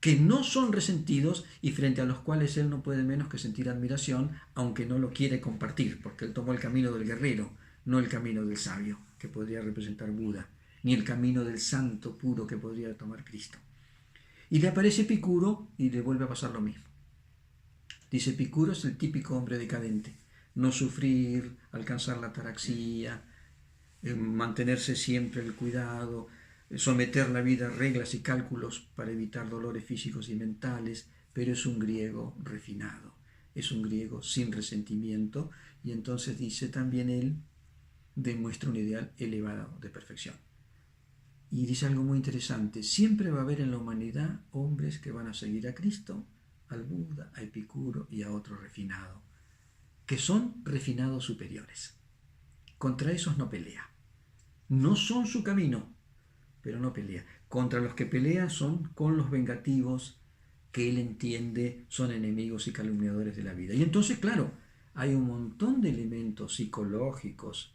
S1: que no son resentidos y frente a los cuales él no puede menos que sentir admiración, aunque no lo quiere compartir, porque él tomó el camino del guerrero, no el camino del sabio, que podría representar Buda, ni el camino del santo puro que podría tomar Cristo. Y le aparece Epicuro y le vuelve a pasar lo mismo. Dice, Epicuro es el típico hombre decadente. No sufrir, alcanzar la ataraxia, mantenerse siempre el cuidado, someter la vida a reglas y cálculos para evitar dolores físicos y mentales, pero es un griego refinado, es un griego sin resentimiento, y entonces dice también él, demuestra un ideal elevado de perfección. Y dice algo muy interesante, siempre va a haber en la humanidad hombres que van a seguir a Cristo, al Buda, a Epicuro y a otro refinado, que son refinados superiores. Contra esos no pelea. No son su camino, pero no pelea. Contra los que pelea son con los vengativos, que él entiende son enemigos y calumniadores de la vida. Y entonces, claro, hay un montón de elementos psicológicos,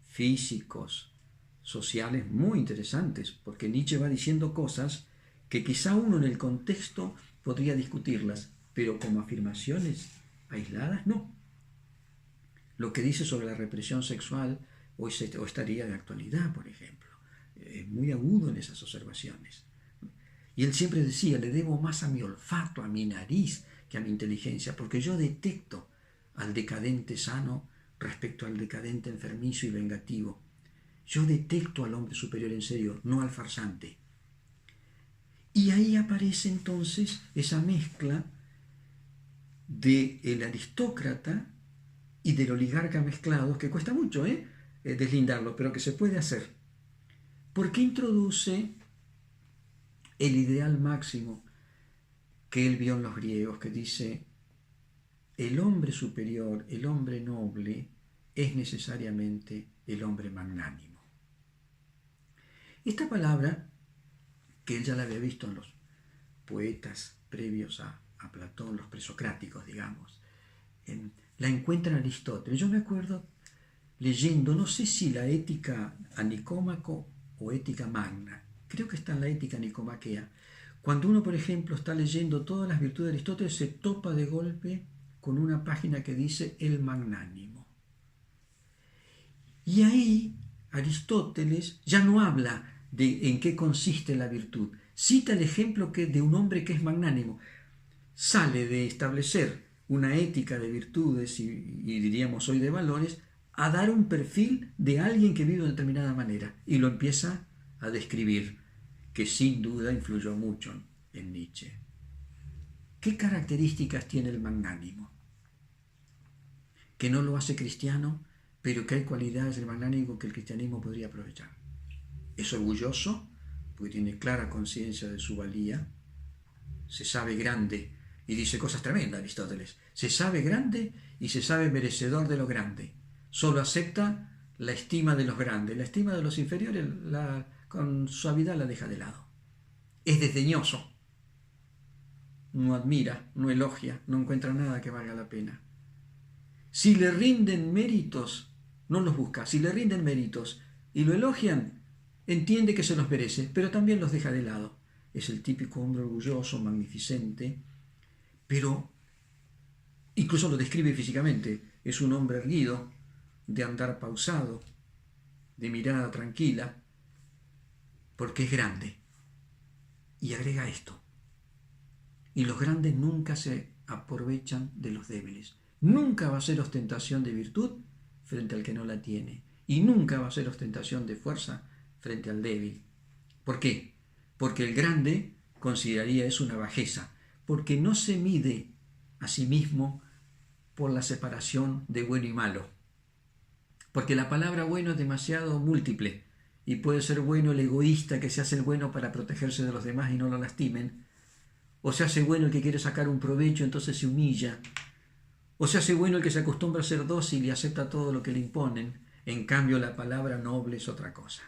S1: físicos, sociales muy interesantes, porque Nietzsche va diciendo cosas que quizá uno en el contexto podría discutirlas, pero como afirmaciones aisladas no. Lo que dice sobre la represión sexual hoy estaría de actualidad, por ejemplo. Es muy agudo en esas observaciones. Y él siempre decía, le debo más a mi olfato, a mi nariz, que a mi inteligencia, porque yo detecto al decadente sano respecto al decadente enfermizo y vengativo. Yo detecto al hombre superior en serio, no al farsante. Y ahí aparece entonces esa mezcla del aristócrata y del oligarca mezclados, que cuesta mucho deslindarlo, pero que se puede hacer. Porque introduce el ideal máximo que él vio en los griegos, que dice, el hombre superior, el hombre noble, es necesariamente el hombre magnánimo. Esta palabra, que él ya la había visto en los poetas previos a Platón, los presocráticos, digamos, la encuentra en Aristóteles. Yo me acuerdo leyendo, no sé si la Ética a Nicómaco o Ética Magna, creo que está en la Ética Nicomaquea. Cuando uno, por ejemplo, está leyendo todas las virtudes de Aristóteles, se topa de golpe con una página que dice el magnánimo. Y ahí Aristóteles ya no habla de en qué consiste la virtud. Cita el ejemplo de un hombre que es magnánimo. sale de establecer una ética de virtudes y diríamos hoy de valores, a dar un perfil de alguien que vive de determinada manera y lo empieza a describir, que sin duda influyó mucho en Nietzsche. ¿Qué características tiene el magnánimo? Que no lo hace cristiano, pero que hay cualidades del magnánimo que el cristianismo podría aprovechar. Es orgulloso, porque tiene clara conciencia de su valía, se sabe grande, y dice cosas tremendas Aristóteles, se sabe grande y se sabe merecedor de lo grande, solo acepta la estima de los grandes, la estima de los inferiores con suavidad la deja de lado. Es desdeñoso, no admira, no elogia, no encuentra nada que valga la pena. Si le rinden méritos, no los busca. Si le rinden méritos y lo elogian, entiende que se los merece, pero también los deja de lado. Es el típico hombre orgulloso, magnificente, pero incluso lo describe físicamente. Es un hombre erguido, de andar pausado, de mirada tranquila, porque es grande. Y agrega esto: y los grandes nunca se aprovechan de los débiles. Nunca va a ser ostentación de virtud frente al que no la tiene. Y nunca va a ser ostentación de fuerza frente al débil. ¿Por qué? Porque el grande consideraría eso una bajeza. Porque no se mide a sí mismo por la separación de bueno y malo. Porque la palabra bueno es demasiado múltiple. Y puede ser bueno el egoísta que se hace el bueno para protegerse de los demás y no lo lastimen. O se hace bueno el que quiere sacar un provecho, entonces se humilla. O se hace bueno el que se acostumbra a ser dócil y acepta todo lo que le imponen. En cambio, la palabra noble es otra cosa.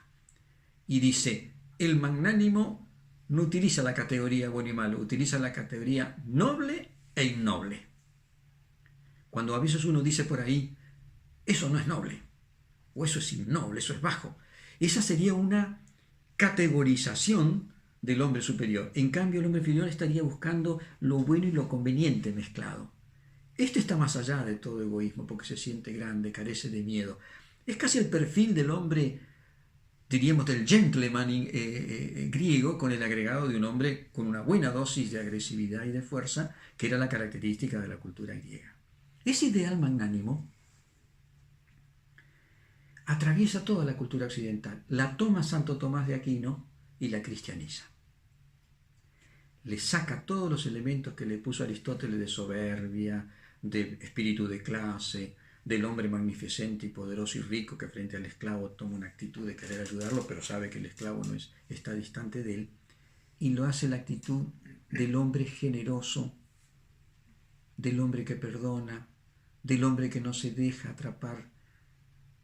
S1: Y dice, el magnánimo no utiliza la categoría bueno y malo, utiliza la categoría noble e innoble. Cuando a veces uno dice por ahí, eso no es noble, o eso es innoble, eso es bajo, esa sería una categorización del hombre superior. En cambio, el hombre inferior estaría buscando lo bueno y lo conveniente mezclado. Este está más allá de todo egoísmo porque se siente grande, carece de miedo. Es casi el perfil del hombre, diríamos, del gentleman griego, con el agregado de un hombre con una buena dosis de agresividad y de fuerza, que era la característica de la cultura griega. Ese ideal magnánimo atraviesa toda la cultura occidental, la toma Santo Tomás de Aquino y la cristianiza. Le saca todos los elementos que le puso Aristóteles de soberbia, de espíritu de clase, del hombre magnificente y poderoso y rico que frente al esclavo toma una actitud de querer ayudarlo, pero sabe que el esclavo está distante de él, y lo hace la actitud del hombre generoso, del hombre que perdona, del hombre que no se deja atrapar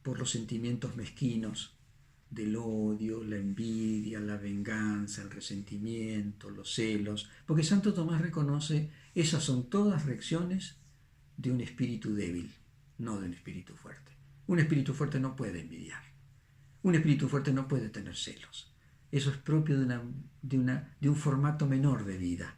S1: por los sentimientos mezquinos, del odio, la envidia, la venganza, el resentimiento, los celos, porque Santo Tomás reconoce esas son todas reacciones de un espíritu débil, no de un espíritu fuerte. Un espíritu fuerte no puede envidiar, un espíritu fuerte no puede tener celos. Eso es propio de un formato menor de vida.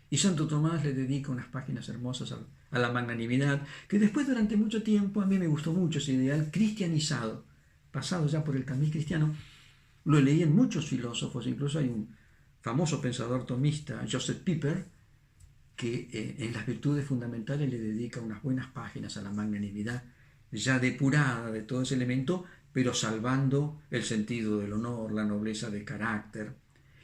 S1: Y Santo Tomás le dedica unas páginas hermosas a la magnanimidad, que después durante mucho tiempo, a mí me gustó mucho ese ideal cristianizado, pasado ya por el tamiz cristiano, lo leí en muchos filósofos, incluso hay un famoso pensador tomista, Joseph Pieper, que en las virtudes fundamentales le dedica unas buenas páginas a la magnanimidad, ya depurada de todo ese elemento, pero salvando el sentido del honor, la nobleza de carácter,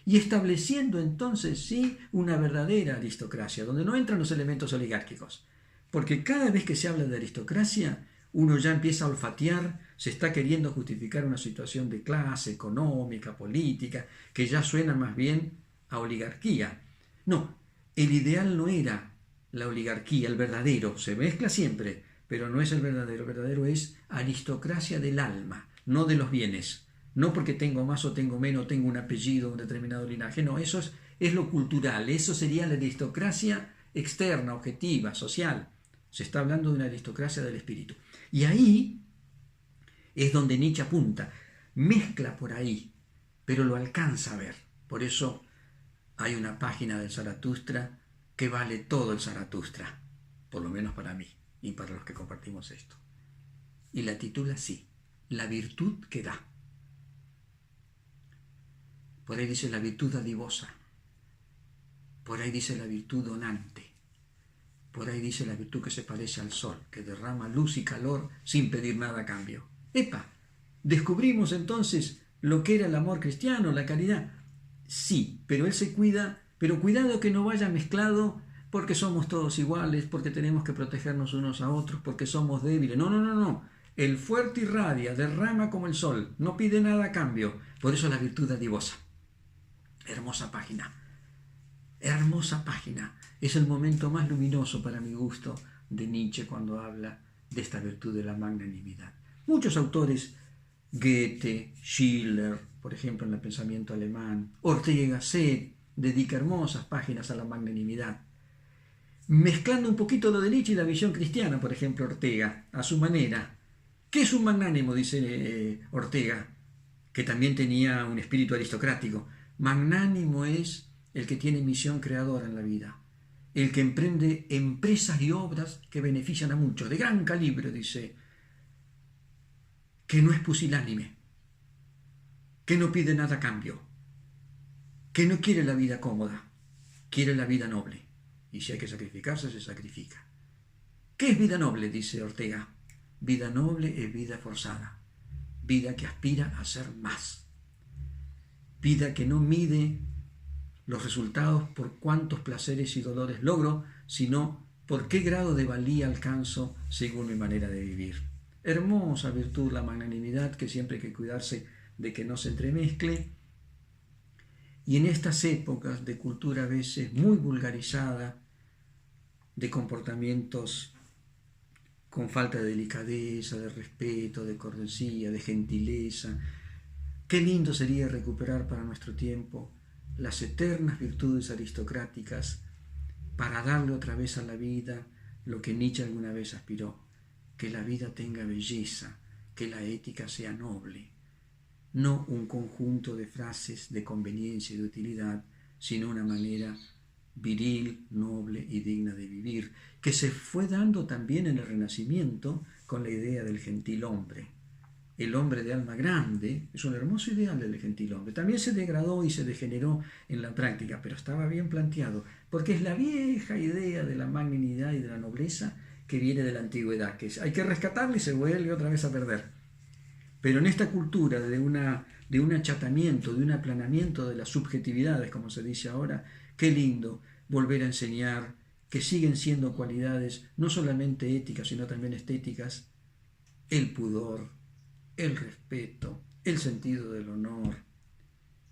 S1: y estableciendo entonces sí una verdadera aristocracia, donde no entran los elementos oligárquicos, porque cada vez que se habla de aristocracia, uno ya empieza a olfatear, se está queriendo justificar una situación de clase, económica, política, que ya suena más bien a oligarquía. No, el ideal no era la oligarquía, el verdadero, se mezcla siempre, pero no es el verdadero es aristocracia del alma, no de los bienes. No porque tengo más o tengo menos, tengo un apellido, un determinado linaje, no, eso es lo cultural, eso sería la aristocracia externa, objetiva, social. Se está hablando de una aristocracia del espíritu. Y ahí es donde Nietzsche apunta, mezcla por ahí, pero lo alcanza a ver. Por eso hay una página del Zaratustra que vale todo el Zaratustra, por lo menos para mí y para los que compartimos esto. Y la titula así, La virtud que da. Por ahí dice la virtud dadivosa, por ahí dice la virtud donante, Por ahí dice la virtud que se parece al sol, que derrama luz y calor sin pedir nada a cambio. ¡Epa! ¿Descubrimos entonces lo que era el amor cristiano, la caridad? Sí, pero él se cuida, pero cuidado que no vaya mezclado porque somos todos iguales, porque tenemos que protegernos unos a otros, porque somos débiles. No, no, no, no. El fuerte irradia, derrama como el sol, no pide nada a cambio. Por eso la virtud dadivosa. Hermosa página. Hermosa página. Es el momento más luminoso para mi gusto de Nietzsche cuando habla de esta virtud de la magnanimidad. Muchos autores, Goethe, Schiller, por ejemplo en el pensamiento alemán, Ortega y Gasset, dedica hermosas páginas a la magnanimidad. Mezclando un poquito lo de Nietzsche y la visión cristiana, por ejemplo, Ortega, a su manera. ¿Qué es un magnánimo?, dice Ortega, que también tenía un espíritu aristocrático. Magnánimo es el que tiene misión creadora en la vida, el que emprende empresas y obras que benefician a muchos, de gran calibre, dice, que no es pusilánime, que no pide nada a cambio, que no quiere la vida cómoda, quiere la vida noble. Y si hay que sacrificarse, se sacrifica. ¿Qué es vida noble?, dice Ortega. Vida noble es vida forzada, vida que aspira a ser más, vida que no mide los resultados por cuántos placeres y dolores logro, sino por qué grado de valía alcanzo según mi manera de vivir. Hermosa virtud la magnanimidad, que siempre hay que cuidarse de que no se entremezcle. Y en estas épocas de cultura a veces muy vulgarizada, de comportamientos con falta de delicadeza, de respeto, de cortesía, de gentileza, qué lindo sería recuperar para nuestro tiempo las eternas virtudes aristocráticas para darle otra vez a la vida lo que Nietzsche alguna vez aspiró, que la vida tenga belleza, que la ética sea noble, no un conjunto de frases de conveniencia y de utilidad, sino una manera viril, noble y digna de vivir, que se fue dando también en el Renacimiento con la idea del gentilhombre. El hombre de alma grande es un hermoso ideal del gentilhombre. También se degradó y se degeneró en la práctica, pero estaba bien planteado, porque es la vieja idea de la magnanimidad y de la nobleza que viene de la antigüedad, que hay que rescatarla y se vuelve otra vez a perder. Pero en esta cultura de un achatamiento, de un aplanamiento de las subjetividades, como se dice ahora, qué lindo volver a enseñar que siguen siendo cualidades no solamente éticas, sino también estéticas, el pudor, el respeto, el sentido del honor,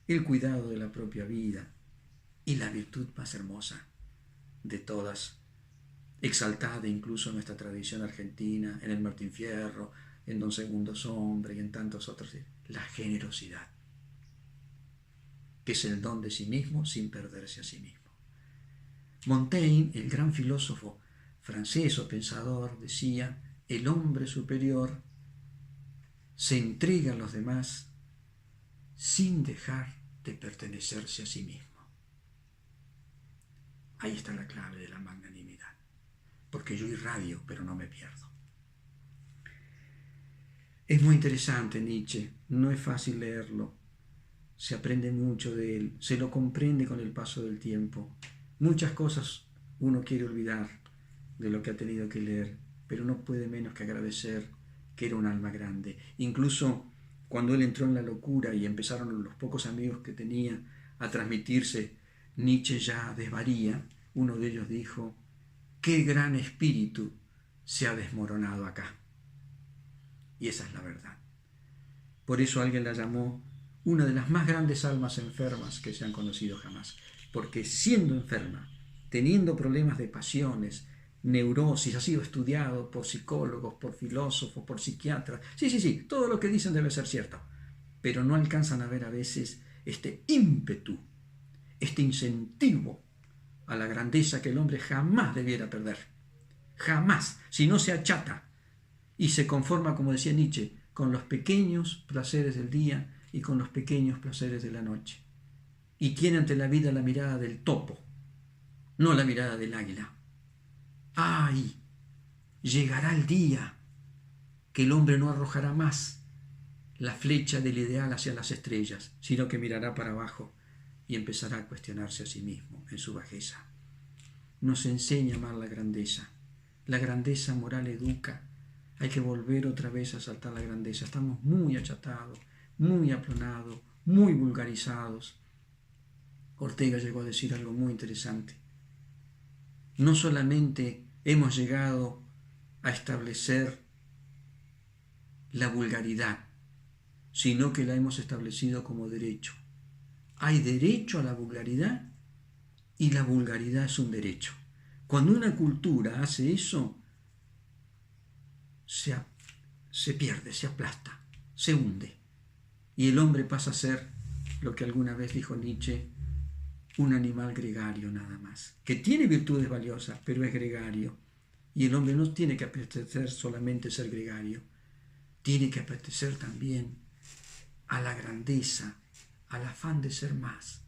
S1: el cuidado de la propia vida y la virtud más hermosa de todas, exaltada incluso en nuestra tradición argentina, en el Martín Fierro, en Don Segundo Sombre y en tantos otros, la generosidad, que es el don de sí mismo sin perderse a sí mismo. Montaigne, el gran filósofo francés o pensador, decía, el hombre superior se entrega a los demás sin dejar de pertenecerse a sí mismo. Ahí está la clave de la magnanimidad, porque yo irradio, pero no me pierdo. Es muy interesante Nietzsche, no es fácil leerlo, se aprende mucho de él, se lo comprende con el paso del tiempo. Muchas cosas uno quiere olvidar de lo que ha tenido que leer, pero no puede menos que agradecer que era un alma grande. Incluso cuando él entró en la locura y empezaron los pocos amigos que tenía a transmitirse, Nietzsche ya desvaría. Uno de ellos dijo, qué gran espíritu se ha desmoronado acá. Y esa es la verdad. Por eso alguien la llamó una de las más grandes almas enfermas que se han conocido jamás. Porque siendo enferma, teniendo problemas de pasiones, neurosis, ha sido estudiado por psicólogos, por filósofos, por psiquiatras. Sí, todo lo que dicen debe ser cierto. Pero no alcanzan a ver a veces este ímpetu, este incentivo a la grandeza que el hombre jamás debiera perder. Jamás, si no se achata y se conforma, como decía Nietzsche, con los pequeños placeres del día y con los pequeños placeres de la noche. Y tiene ante la vida la mirada del topo, no la mirada del águila. ¡Ay! Llegará el día que el hombre no arrojará más la flecha del ideal hacia las estrellas, sino que mirará para abajo y empezará a cuestionarse a sí mismo en su bajeza. nos enseña a amar la grandeza. La grandeza moral educa. Hay que volver otra vez a saltar la grandeza. Estamos muy achatados, muy aplonados, muy vulgarizados. Ortega llegó a decir algo muy interesante. No solamente hemos llegado a establecer la vulgaridad, sino que la hemos establecido como derecho. Hay derecho a la vulgaridad y la vulgaridad es un derecho. Cuando una cultura hace eso, se pierde, se aplasta, se hunde. Y el hombre pasa a ser lo que alguna vez dijo Nietzsche, un animal gregario nada más, que tiene virtudes valiosas, pero es gregario. Y el hombre no tiene que apetecer solamente ser gregario, tiene que apetecer también a la grandeza, al afán de ser más,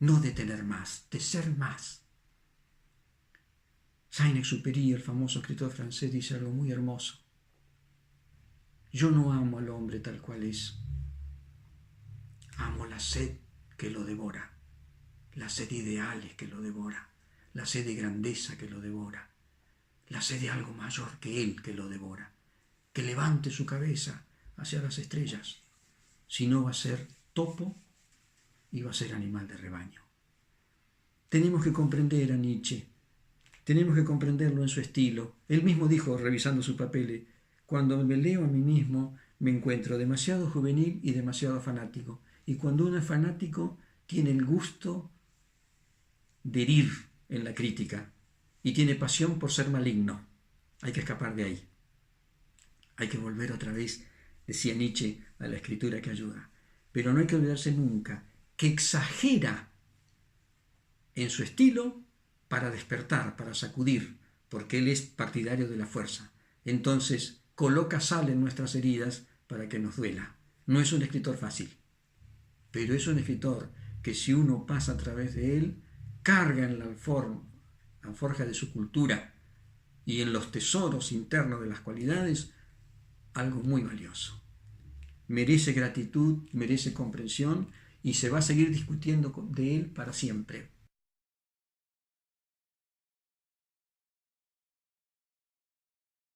S1: no de tener más, de ser más. Saint-Exupéry, el famoso escritor francés, dice algo muy hermoso. Yo no amo al hombre tal cual es. Amo la sed que lo devora, la sed de ideales que lo devora, la sed de grandeza que lo devora, la sed de algo mayor que él que lo devora, que levante su cabeza hacia las estrellas. Si no, va a ser topo y va a ser animal de rebaño. Tenemos que comprender a Nietzsche, tenemos que comprenderlo en su estilo. Él mismo dijo, revisando sus papeles, cuando me leo a mí mismo me encuentro demasiado juvenil y demasiado fanático. Y cuando uno es fanático tiene el gusto de herir en la crítica y tiene pasión por ser maligno. Hay que escapar de ahí. Hay que volver otra vez, decía Nietzsche, a la escritura que ayuda. Pero no hay que olvidarse nunca que exagera en su estilo para despertar, para sacudir, porque él es partidario de la fuerza. Entonces coloca sal en nuestras heridas para que nos duela. No es un escritor fácil, pero es un escritor que si uno pasa a través de él, carga en la alforja de su cultura y en los tesoros internos de las cualidades algo muy valioso. Merece gratitud, merece comprensión y se va a seguir discutiendo de él para siempre.